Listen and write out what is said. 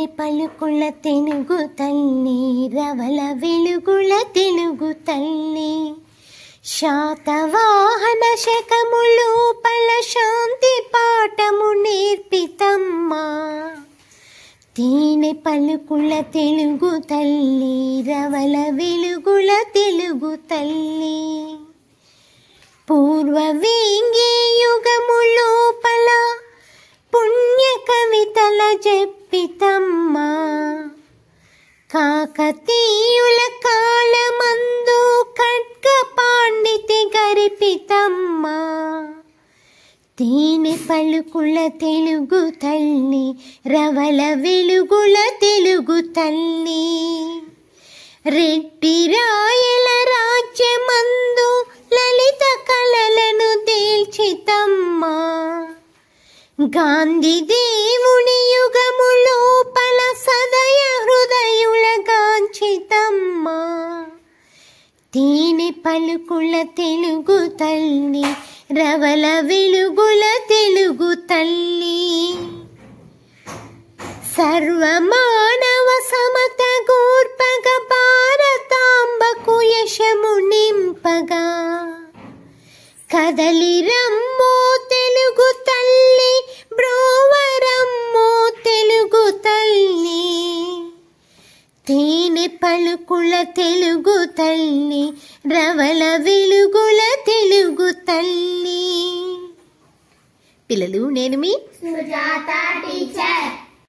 పలుకుల తెలుగు తల్లి, రవల వెలుగుల తెలుగు తల్లి. శాతవాహన శకములు పల శాంతి పాఠము నేర్పితమ్మా. తేనె పలుకుల తెలుగు తల్లి, రవల వెలుగుల తెలుగు తల్లి. పూర్వ వేంగి యుగములో పల పుణ్య కవితల చెప్పితమ్మా. కాకతీయుల కాలమందు ఖడ్గ పాండితి గరిపితమ్మా. తేనె పలుకుల తెలుగు తల్లి, రవల వెలుగుల తెలుగు తల్లి. రెడ్డి రాయల రాజ్యమందు లలిత కళలను తేల్చితమ్మా. గాంధీ దేవుని యుగములో పల సదయ హృదయుల గాంచితమ్మా. తేనె పలుకుల తెలుగు తల్లి, రవల వెలుగుల తెలుగు తల్లి. సర్వమానవ సమత గూర్పగ భారతాంబకు యశము నింపగా. కదలి రమ్మో తెలుగు తల్లి, బ్రోవరమ్మో తెలుగు తల్లి. తేనె పలుకుల తెలుగు తల్లి, రవల వెలుగుల తెలుగు తల్లి. పిల్లలు, నేను మీ సుజాత టీచర్.